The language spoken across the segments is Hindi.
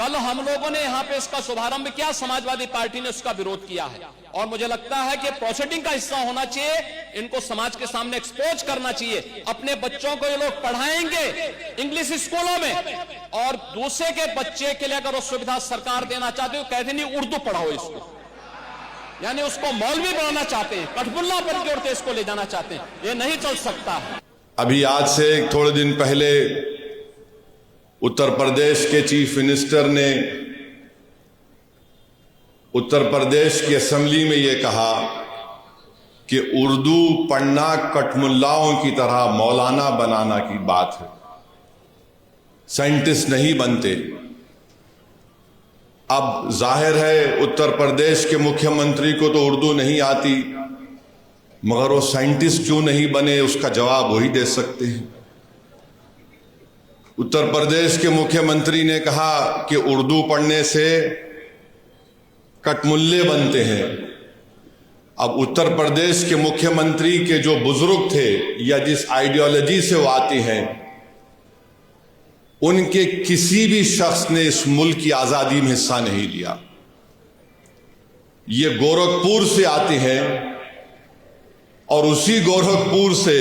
कल हम लोगों ने यहाँ पे इसका शुभारंभ किया, समाजवादी पार्टी ने उसका विरोध किया है और मुझे लगता है कि प्रोसीडिंग का हिस्सा होना चाहिए। इनको समाज के सामने एक्सपोज करना चाहिए। अपने बच्चों को ये लोग पढ़ाएंगे इंग्लिश स्कूलों में और दूसरे के बच्चे के लिए अगर वो सुविधा सरकार देना चाहते हो, कहते नहीं उर्दू पढ़ाओ इसको, यानी उसको मौलवी बनाना चाहते हैं, कठबुल्ला पर जोड़ते इसको ले जाना चाहते हैं। ये नहीं चल सकता है। अभी आज से थोड़े दिन पहले उत्तर प्रदेश के चीफ मिनिस्टर ने उत्तर प्रदेश की असेंबली में ये कहा कि उर्दू पढ़ना कठमुल्लाओं की तरह मौलाना बनाना की बात है, साइंटिस्ट नहीं बनते। अब जाहिर है उत्तर प्रदेश के मुख्यमंत्री को तो उर्दू नहीं आती, मगर वो साइंटिस्ट क्यों नहीं बने, उसका जवाब वही दे सकते हैं। उत्तर प्रदेश के मुख्यमंत्री ने कहा कि उर्दू पढ़ने से कठमुल्ले बनते हैं। अब उत्तर प्रदेश के मुख्यमंत्री के जो बुजुर्ग थे या जिस आइडियोलॉजी से वो आते हैं, उनके किसी भी शख्स ने इस मुल्क की आजादी में हिस्सा नहीं लिया। ये गोरखपुर से आते हैं और उसी गोरखपुर से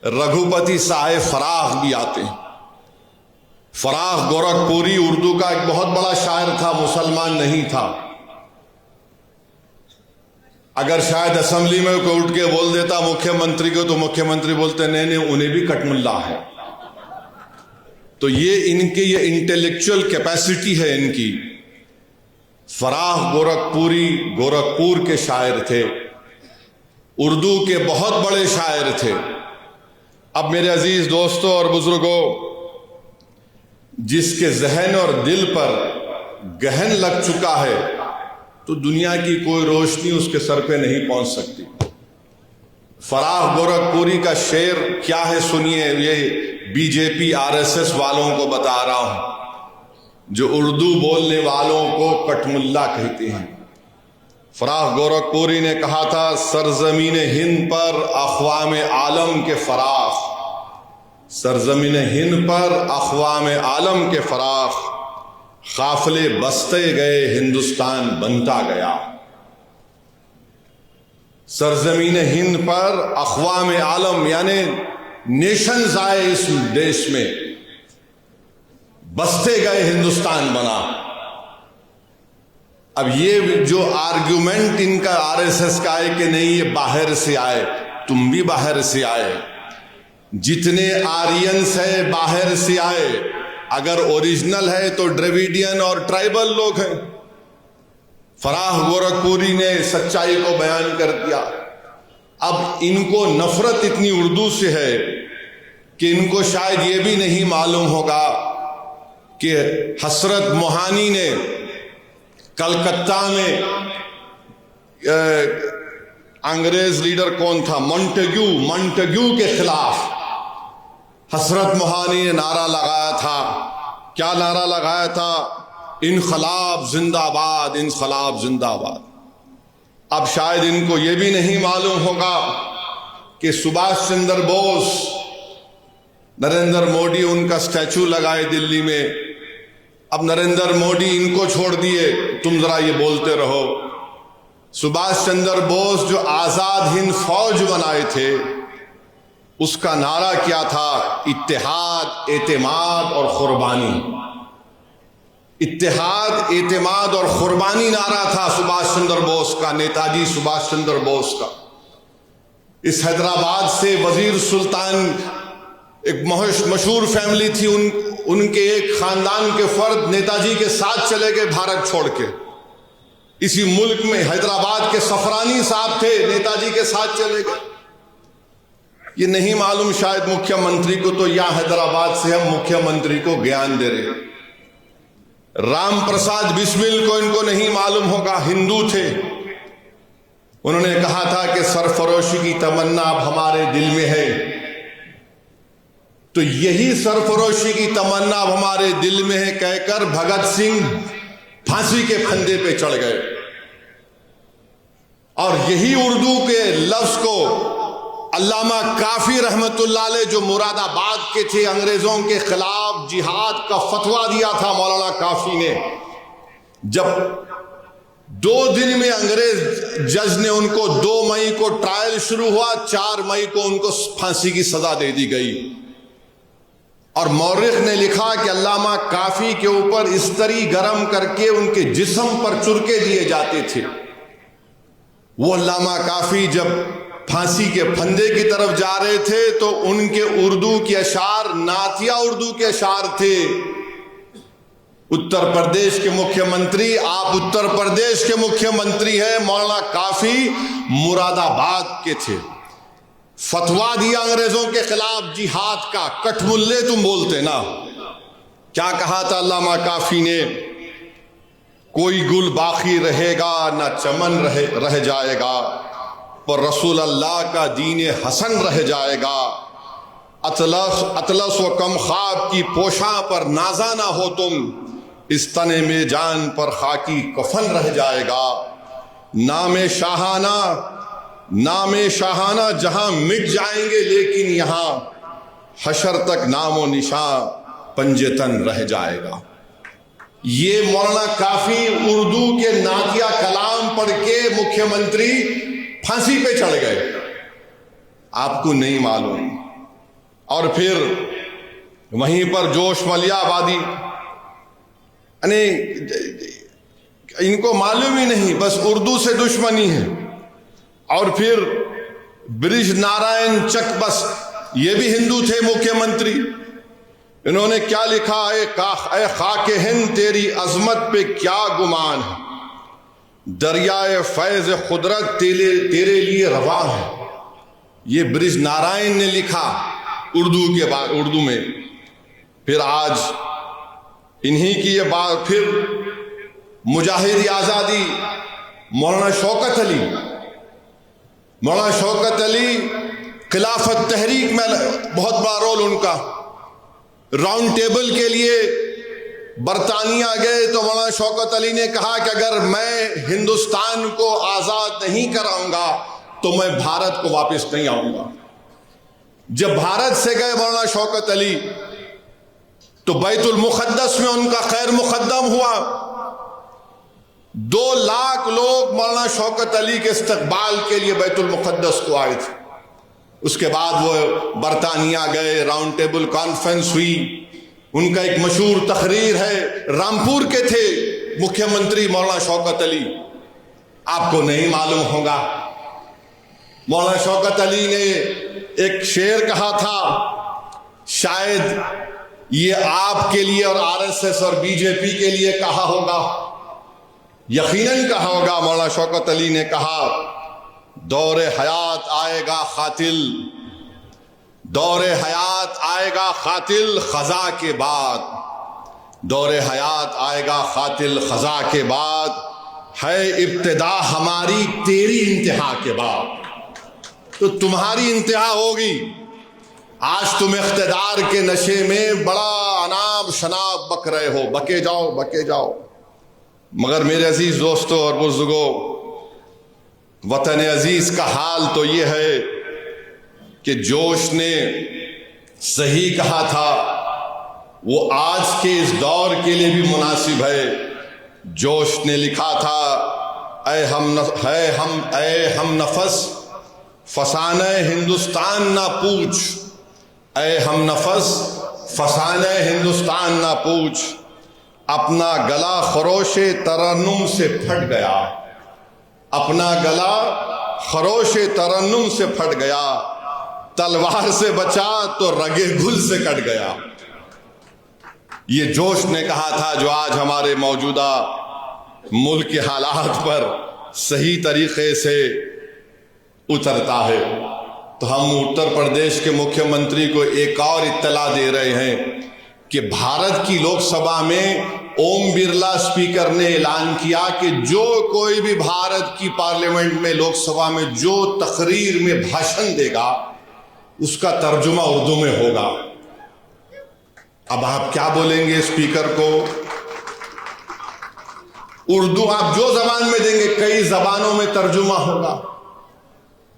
रघुपति साहेब फराख भी आते हैं। फराख गोरखपुरी उर्दू का एक बहुत बड़ा शायर था, मुसलमान नहीं था। अगर शायद असेंबली में कोई उठ के बोल देता मुख्यमंत्री को, तो मुख्यमंत्री बोलते नहीं उन्हें भी कठमुल्ला है। तो ये इंटेलेक्चुअल कैपेसिटी है इनकी। फराख गोरखपुरी गोरखपुर के शायर थे, उर्दू के बहुत बड़े शायर थे। अब मेरे अजीज दोस्तों और बुजुर्गों, जिसके जहन और दिल पर गहन लग चुका है, तो दुनिया की कोई रोशनी उसके सर पे नहीं पहुंच सकती। फराख गोरखपुरी का शेर क्या है सुनिए, ये बीजेपी आरएसएस वालों को बता रहा हूं, जो उर्दू बोलने वालों को कठमुल्ला कहते हैं। फराख गोरखपुरी ने कहा था, सरजमीन हिंद पर अक़वाम आलम के फराख, सरजमीन हिंद पर अक़वाम आलम के फराख, काफिले बसते गए हिंदुस्तान बनता गया। सरजमीन हिंद पर अक़वाम आलम यानी नेशंस आए इस देश में, बसते गए हिंदुस्तान बना। अब ये जो आर्ग्यूमेंट इनका आरएसएस का है कि नहीं ये बाहर से आए, तुम भी बाहर से आए, जितने आर्यंस है बाहर से आए। अगर ओरिजिनल है तो द्रविडियन और ट्राइबल लोग हैं। फराख गोरखपुरी ने सच्चाई को बयान कर दिया। अब इनको नफरत इतनी उर्दू से है कि इनको शायद ये भी नहीं मालूम होगा कि हसरत मोहानी ने कलकत्ता में अंग्रेज लीडर कौन था, मॉन्टेग्यू के खिलाफ हसरत मोहानी ने नारा लगाया था। क्या नारा लगाया था? इनकलाब जिंदाबाद, इनकलाब जिंदाबाद। अब शायद इनको यह भी नहीं मालूम होगा कि सुभाष चंद्र बोस, नरेंद्र मोदी उनका स्टैचू लगाए दिल्ली में। अब नरेंद्र मोदी इनको छोड़ दिए, तुम जरा ये बोलते रहो। सुभाष चंद्र बोस जो आजाद हिंद फौज बनाए थे, उसका नारा क्या था? इत्तेहाद, एतेमाद और कुर्बानी। इत्तेहाद, एतेमाद और कुर्बानी नारा था सुभाष चंद्र बोस का, नेताजी सुभाष चंद्र बोस का। इस हैदराबाद से वजीर सुल्तान, एक मशहूर फैमिली थी, उनके एक खानदान के फर्द नेताजी के साथ चले गए भारत छोड़ के। इसी मुल्क में हैदराबाद के सफरानी साहब थे, नेताजी के साथ चले गए। ये नहीं मालूम शायद मुख्यमंत्री को, तो यहां हैदराबाद से हम मुख्यमंत्री को ज्ञान दे रहे। राम प्रसाद बिस्मिल को इनको नहीं मालूम होगा, हिंदू थे। उन्होंने कहा था कि सरफरोशी की तमन्ना अब हमारे दिल में है। तो यही सरफरोशी की तमन्ना अब हमारे दिल में है कहकर भगत सिंह फांसी के फंदे पे चढ़ गए। और यही उर्दू के लफ्ज को अल्लामा काफी रहमतुल्लाह अलैह, जो मुरादाबाद के थे, अंग्रेजों के खिलाफ खिलाफ जिहाद का फतवा दिया था मौलाना काफी ने। जब 2 दिन में अंग्रेज जज ने उनको 2 मई को ट्रायल शुरू हुआ, 4 मई को उनको फांसी की सजा दे दी गई। और मौर्रिख ने लिखा कि अल्लामा काफी के ऊपर इस्तरी गरम करके उनके जिस्म पर चुरके दिए जाते थे। वो अल्लामा काफी जब फांसी के फंदे की तरफ जा रहे थे तो उनके उर्दू के अशार नातिया उर्दू के अशार थे। उत्तर प्रदेश के मुख्यमंत्री, आप उत्तर प्रदेश के मुख्यमंत्री हैं, मौलाना काफी मुरादाबाद के थे। फतवा दिया अंग्रेजों के खिलाफ जिहाद का, कठमुल्ले तुम बोलते ना। क्या कहा था अल्लामा काफी ने? कोई गुल बाकी रहेगा ना चमन रह जाएगा, पर रसूल अल्लाह का दीन हसन रह जाएगा। अतलस व कम ख्वाब की पोशा पर नाजा ना हो तुम, इस तने में जान पर खाकी कफन रह जाएगा। नामे शाहाना जहां मिट जाएंगे, लेकिन यहां हशर तक नामो निशां पंजेतन रह जाएगा। ये मौलाना काफी उर्दू के नातिया कलाम पढ़ के मुख्यमंत्री फांसी पे चढ़ गए, आपको नहीं मालूम। और फिर वहीं पर जोश मलियाबादी, इनको मालूम ही नहीं, बस उर्दू से दुश्मनी है। और फिर ब्रिज नारायण चक, बस ये भी हिंदू थे मुख्यमंत्री। इन्होंने क्या लिखा है? ए खाके हिंद तेरी अजमत पे क्या गुमान है, दरियाए फैज खुदरत तेरे लिए रवा है। ये ब्रिज नारायण ने लिखा उर्दू में। फिर आज इन्हीं की ये बात, फिर मुजाहिद आजादी मौलाना शौकत अली खिलाफत तहरीक में बहुत बड़ा रोल उनका। राउंड टेबल के लिए बरतानिया गए तो मौलाना शौकत अली ने कहा कि अगर मैं हिंदुस्तान को आजाद नहीं कराऊंगा तो मैं भारत को वापस नहीं आऊंगा। जब भारत से गए मौलाना शौकत अली तो बैतुल मुक़द्दस में उनका खैर मुक़द्दम हुआ। 2 लाख लोग मौलाना शौकत अली के इस्तकबाल के लिए बैतुल मुक़द्दस को आए थे। उसके बाद वो बरतानिया गए, राउंड टेबल कॉन्फ्रेंस हुई। उनका एक मशहूर तकरीर है, रामपुर के थे मुख्यमंत्री मौलाना शौकत अली, आपको नहीं मालूम होगा। मौलाना शौकत अली ने एक शेर कहा था, शायद ये आपके लिए और आरएसएस और बीजेपी के लिए कहा होगा, यकीनन कहा होगा। मौलाना शौकत अली ने कहा, दौरे हयात आएगा खातिल, दौरे हयात आएगा खातिल खजा के बाद, दौरे हयात आएगा खातिल खजा के बाद, है इब्तिदा हमारी तेरी इंतहा के बाद। तो तुम्हारी इंतहा होगी। आज तुम इख्तिदार के नशे में बड़ा अनाब शनाब बक रहे हो, बके जाओ। मगर मेरे अजीज दोस्तों और बुजुर्गों, वतन अजीज का हाल तो ये है कि जोश ने सही कहा था, वो आज के इस दौर के लिए भी मुनासिब है। जोश ने लिखा था, ऐ हम नफस फसाने हिंदुस्तान ना पूछ, ऐ हम नफस फसाने हिंदुस्तान ना पूछ, अपना गला खरोशे तरन्नुम से फट गया, अपना गला खरोशे तरन्नुम से फट गया, तलवार से बचा तो रगे गुल से कट गया। ये जोश ने कहा था, जो आज हमारे मौजूदा मुल्क के हालात पर सही तरीके से उतरता है। तो हम उत्तर प्रदेश के मुख्यमंत्री को एक और इत्तला दे रहे हैं कि भारत की लोकसभा में ओम बिरला स्पीकर ने ऐलान किया कि जो कोई भी भारत की पार्लियामेंट में, लोकसभा में जो तकरीर में भाषण देगा उसका तर्जुमा उर्दू में होगा। अब आप क्या बोलेंगे स्पीकर को? उर्दू आप जो जबान में देंगे, कई जबानों में तर्जुमा होगा।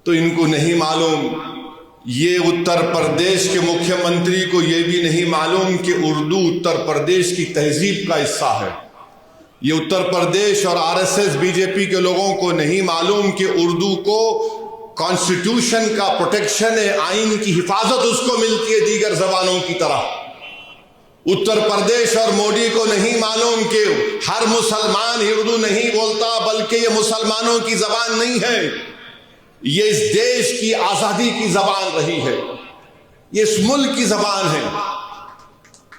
तो इनको नहीं मालूम ये उत्तर प्रदेश के मुख्यमंत्री को यह भी नहीं मालूम कि उर्दू उत्तर प्रदेश की तहजीब का हिस्सा है। ये उत्तर प्रदेश और आरएसएस बीजेपी के लोगों को नहीं मालूम कि उर्दू को कॉन्स्टिट्यूशन का प्रोटेक्शन है, आइन की हिफाजत उसको मिलती है दीगर जबानों की तरह। उत्तर प्रदेश और मोदी को नहीं मालूम कि हर मुसलमान ही उर्दू नहीं बोलता, बल्कि ये मुसलमानों की जबान नहीं है, ये इस देश की आजादी की जबान रही है, ये इस मुल्क की जबान है।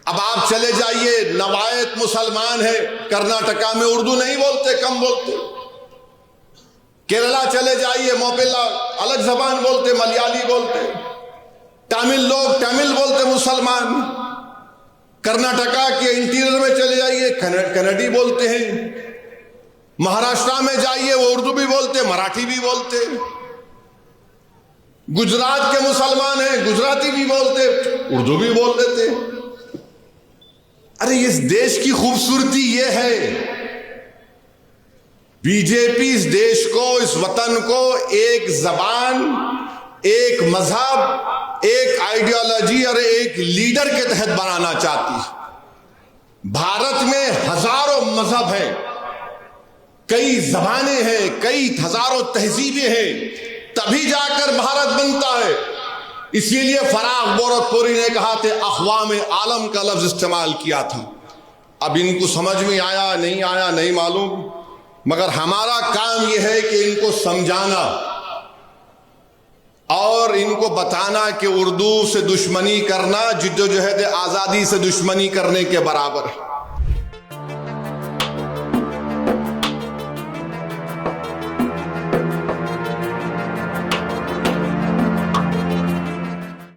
अब आप चले जाइए, नवायत मुसलमान है, कर्नाटका में उर्दू नहीं बोलते, कम बोलते। केरला चले जाइए, मोपिला अलग जबान बोलते, मलयाली बोलते। तमिल लोग तमिल बोलते मुसलमान। कर्नाटका के इंटीरियर में चले जाइए, कन्नड़ी बोलते हैं। महाराष्ट्र में जाइए, वो उर्दू भी बोलते, मराठी भी बोलते। गुजरात के मुसलमान हैं, गुजराती भी बोलते, उर्दू भी बोल देते। अरे इस देश की खूबसूरती ये है, बीजेपी इस देश को, इस वतन को एक जबान, एक मजहब, एक आइडियोलॉजी और एक लीडर के तहत बनाना चाहती है। भारत में हजारों मजहब हैं, कई जबानें हैं, कई हजारों तहजीबें हैं, तभी जाकर भारत बनता है। इसीलिए फराग गोरखपुरी ने कहा थे, अक़वाम आलम का लफ्ज इस्तेमाल किया था। अब इनको समझ में आया नहीं आया नहीं मालूम, मगर हमारा काम यह है कि इनको समझाना और इनको बताना कि उर्दू से दुश्मनी करना जिद्दोजहद आज़ादी से दुश्मनी करने के बराबर है।